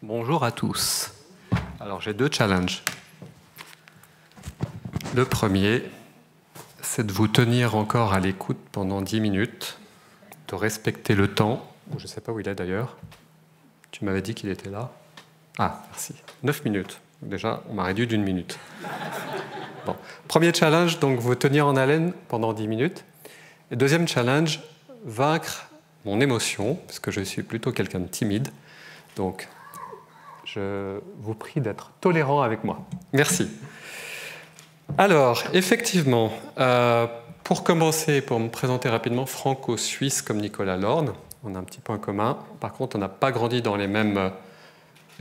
Bonjour à tous. Alors j'ai deux challenges. Le premier, c'est de vous tenir encore à l'écoute pendant 10 minutes, de respecter le temps. Je ne sais pas où il est d'ailleurs. Tu m'avais dit qu'il était là. Ah, merci. 9 minutes. Déjà, on m'a réduit d'1 minute. Bon. Premier challenge, donc vous tenir en haleine pendant 10 minutes. Et deuxième challenge, vaincre mon émotion, parce que je suis plutôt quelqu'un de timide. Donc, je vous prie d'être tolérant avec moi. Merci. Alors, effectivement, pour commencer, pour me présenter rapidement, franco-suisse comme Nicolas Lorne, on a un petit point commun. Par contre, on n'a pas grandi dans les mêmes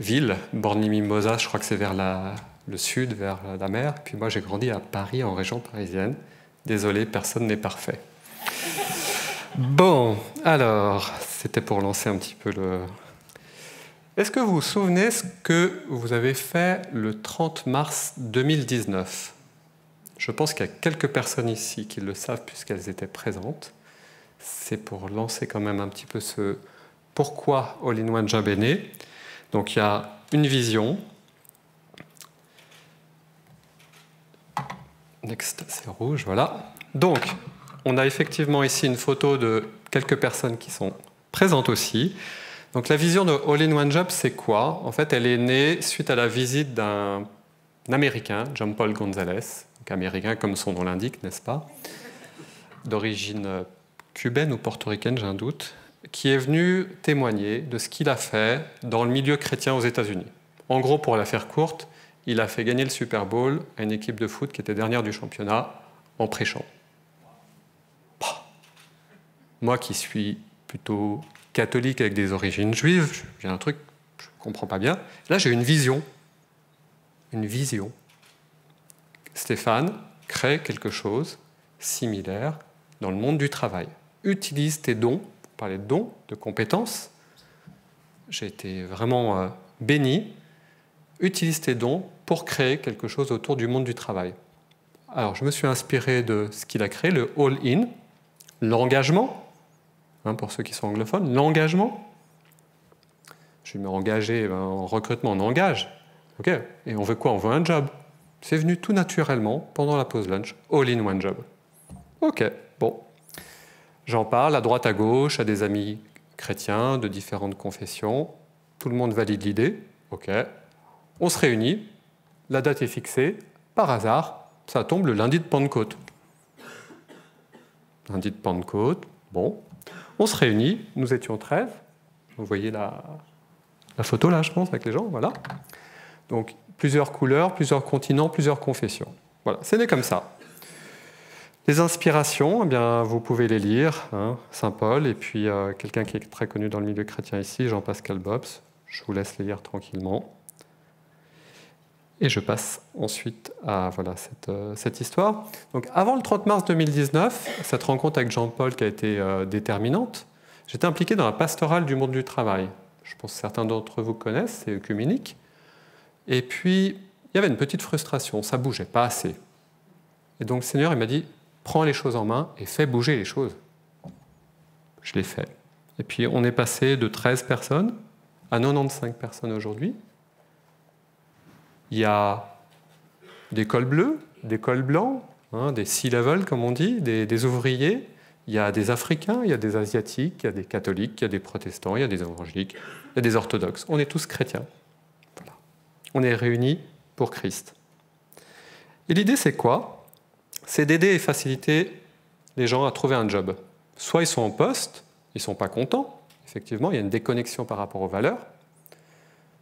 villes. Borny-Mimosas, je crois que c'est vers le sud, vers la mer. Puis moi, j'ai grandi à Paris, en région parisienne. Désolé, personne n'est parfait. Bon, alors, c'était pour lancer un petit peu le... Est-ce que vous vous souvenez ce que vous avez fait le 30 mars 2019 ? Je pense qu'il y a quelques personnes ici qui le savent puisqu'elles étaient présentes. C'est pour lancer quand même un petit peu ce pourquoi All-in-One Job est né. Donc il y a une vision. Next, c'est rouge, voilà. Donc, on a effectivement ici une photo de quelques personnes qui sont présentes aussi. Donc la vision de All-in-One Job, c'est quoi ? En fait, elle est née suite à la visite d'un Américain, Jean-Paul González, donc américain comme son nom l'indique, n'est-ce pas ? D'origine cubaine ou portoricaine, j'ai un doute, qui est venu témoigner de ce qu'il a fait dans le milieu chrétien aux États-Unis. En gros, pour la faire courte, il a fait gagner le Super Bowl à une équipe de foot qui était dernière du championnat en prêchant. Moi qui suis plutôt catholique avec des origines juives, j'ai un truc, je ne comprends pas bien. Là, j'ai une vision. Une vision. Stéphane crée quelque chose similaire dans le monde du travail. Utilise tes dons, pour parler de dons, de compétences. J'ai été vraiment béni. Utilise tes dons pour créer quelque chose autour du monde du travail. Alors, je me suis inspiré de ce qu'il a créé, le all-in, l'engagement. Pour ceux qui sont anglophones, l'engagement. Je vais me engager en recrutement, on engage. Ok. Et on veut quoi ? On veut un job. C'est venu tout naturellement pendant la pause lunch. All-in-one job. Ok, bon. J'en parle à droite, à gauche, à des amis chrétiens de différentes confessions. Tout le monde valide l'idée. Ok. On se réunit. La date est fixée. Par hasard, ça tombe le lundi de Pentecôte. Lundi de Pentecôte, bon. On se réunit, nous étions 13. Vous voyez la photo là, je pense, avec les gens, voilà. Donc, plusieurs couleurs, plusieurs continents, plusieurs confessions. Voilà, c'est né comme ça. Les inspirations, eh bien, vous pouvez les lire, Saint Paul, et puis quelqu'un qui est très connu dans le milieu chrétien ici, Jean-Pascal Bobs. Je vous laisse les lire tranquillement. Et je passe ensuite à voilà, cette histoire. Donc, avant le 30 mars 2019, cette rencontre avec Jean-Paul qui a été déterminante, j'étais impliqué dans la pastorale du monde du travail. Je pense que certains d'entre vous connaissent, c'est œcuménique. Et puis, il y avait une petite frustration, ça ne bougeait pas assez. Et donc, le Seigneur il m'a dit, prends les choses en main et fais bouger les choses. Je l'ai fait. Et puis, on est passé de 13 personnes à 95 personnes aujourd'hui. Il y a des cols bleus, des cols blancs, des C-level comme on dit, des ouvriers. Il y a des Africains, il y a des Asiatiques, il y a des catholiques, il y a des protestants, il y a des évangéliques, il y a des orthodoxes. On est tous chrétiens. Voilà. On est réunis pour Christ. Et l'idée, c'est quoi ? C'est d'aider et faciliter les gens à trouver un job. Soit ils sont en poste, ils ne sont pas contents. Effectivement, il y a une déconnexion par rapport aux valeurs.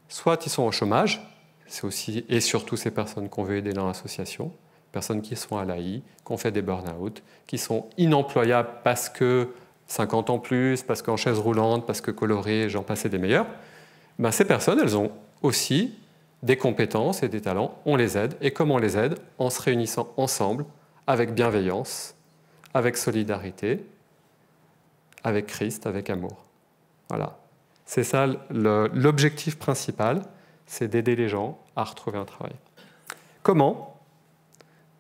Soit ils sont au chômage. C'est aussi et surtout ces personnes qu'on veut aider dans l'association, personnes qui sont à l'AI, qui ont fait des burn-out, qui sont inemployables parce que 50 ans plus, parce qu'en chaise roulante, parce que colorées, j'en passais des meilleurs. Ben, ces personnes, elles ont aussi des compétences et des talents. On les aide. Et comment on les aide ? En se réunissant ensemble, avec bienveillance, avec solidarité, avec Christ, avec amour. Voilà. C'est ça l'objectif principal. C'est d'aider les gens à retrouver un travail. Comment ?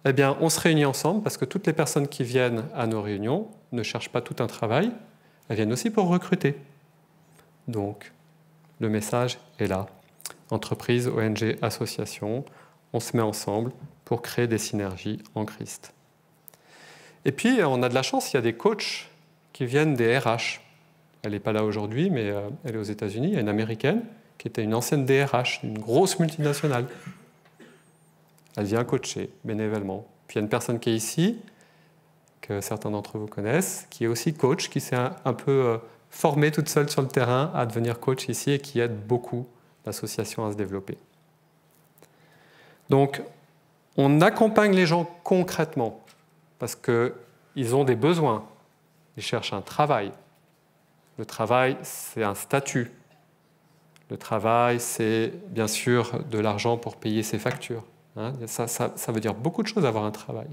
Eh bien, on se réunit ensemble parce que toutes les personnes qui viennent à nos réunions ne cherchent pas tout un travail, elles viennent aussi pour recruter. Donc, le message est là. entreprises, ONG, associations, on se met ensemble pour créer des synergies en Christ. Et puis, on a de la chance, il y a des coachs qui viennent des RH. Elle n'est pas là aujourd'hui, mais elle est aux États-Unis. Il y a une Américaine qui était une ancienne DRH, une grosse multinationale. Elle vient coacher bénévolement. Puis il y a une personne qui est ici, que certains d'entre vous connaissent, qui est aussi coach, qui s'est un peu formée toute seule sur le terrain à devenir coach ici et qui aide beaucoup l'association à se développer. Donc, on accompagne les gens concrètement parce qu'ils ont des besoins. Ils cherchent un travail. Le travail, c'est un statut. Le travail, c'est bien sûr de l'argent pour payer ses factures. Hein, ça veut dire beaucoup de choses avoir un travail.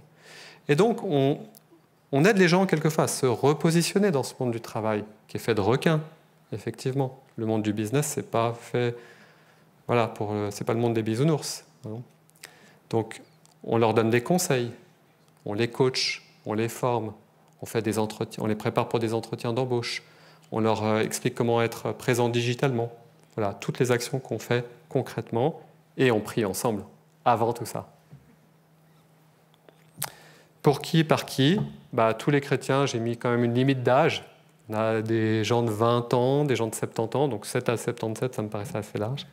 Et donc, on aide les gens quelquefois à se repositionner dans ce monde du travail, qui est fait de requins, effectivement. Le monde du business, c'est pas fait, voilà, c'est pas le monde des bisounours. Hein. Donc, on leur donne des conseils, on les coach, on les forme, on fait des entretiens, on les prépare pour des entretiens d'embauche, on leur explique comment être présent digitalement. Voilà, toutes les actions qu'on fait concrètement et on prie ensemble avant tout ça. Pour qui, par qui ? Tous les chrétiens, j'ai mis quand même une limite d'âge. On a des gens de 20 ans, des gens de 70 ans, donc 7 à 77, ça me paraissait assez large.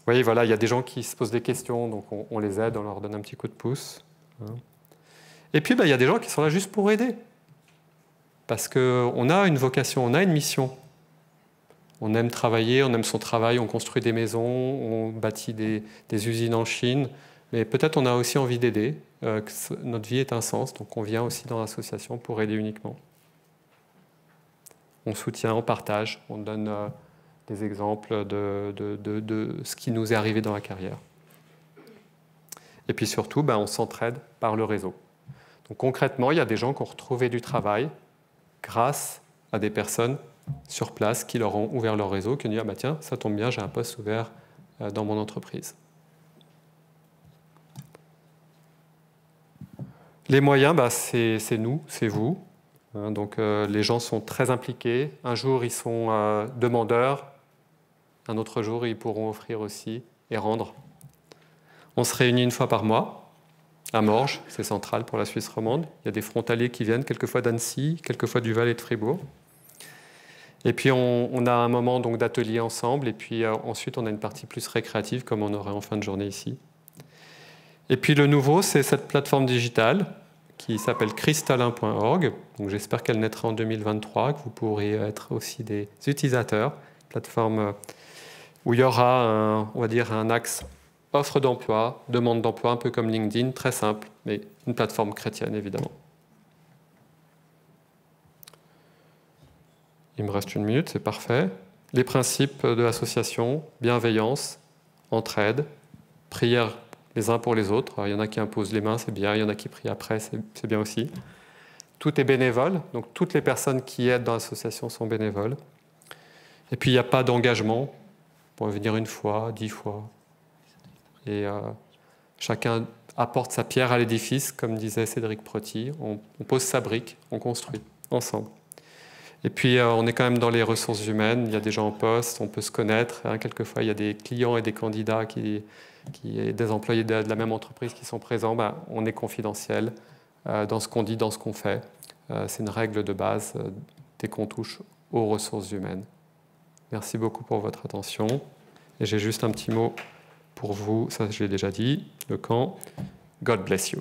Oui, voilà, il y a des gens qui se posent des questions, donc on les aide, on leur donne un petit coup de pouce. Et puis, il y a des gens qui sont là juste pour aider. Parce qu'on a une vocation, on a une mission. On aime travailler, on aime son travail, on construit des maisons, on bâtit des usines en Chine. Mais peut-être on a aussi envie d'aider, que notre vie ait un sens, donc on vient aussi dans l'association pour aider uniquement. On soutient, on partage, on donne des exemples de ce qui nous est arrivé dans la carrière. Et puis surtout, on s'entraide par le réseau. Donc concrètement, il y a des gens qui ont retrouvé du travail grâce à des personnes sur place qui leur ont ouvert leur réseau, qui ont dit « Ah tiens, ça tombe bien, j'ai un poste ouvert dans mon entreprise ». Les moyens, c'est nous, c'est vous. Donc les gens sont très impliqués. Un jour, ils sont demandeurs. Un autre jour, ils pourront offrir aussi et rendre. On se réunit une fois par mois à Morges, c'est central pour la Suisse romande. Il y a des frontaliers qui viennent, quelquefois d'Annecy, quelquefois du Valais de Fribourg. Et puis on a un moment d'atelier ensemble, et puis ensuite on a une partie plus récréative, comme on aurait en fin de journée ici. Et puis le nouveau, c'est cette plateforme digitale qui s'appelle cristallin.org. Donc j'espère qu'elle naîtra en 2023, que vous pourrez être aussi des utilisateurs. Plateforme où il y aura on va dire un axe offre d'emploi, demande d'emploi, un peu comme LinkedIn, très simple, mais une plateforme chrétienne évidemment. Il me reste 1 minute, c'est parfait. Les principes de l'association, bienveillance, entraide, prière les uns pour les autres. Alors, il y en a qui imposent les mains, c'est bien. Il y en a qui prient après, c'est bien aussi. Tout est bénévole, donc toutes les personnes qui aident dans l'association sont bénévoles. Et puis, il n'y a pas d'engagement pour venir 1 fois, 10 fois. Et chacun apporte sa pierre à l'édifice, comme disait Cédric Proty. On pose sa brique, on construit ensemble. Et puis, on est quand même dans les ressources humaines. Il y a des gens en poste, on peut se connaître. Quelquefois, il y a des clients et des candidats des employés de la même entreprise qui sont présents. On est confidentiel dans ce qu'on dit, dans ce qu'on fait. C'est une règle de base dès qu'on touche aux ressources humaines. Merci beaucoup pour votre attention. Et j'ai juste un petit mot pour vous. Ça, je l'ai déjà dit. Le camp. God bless you.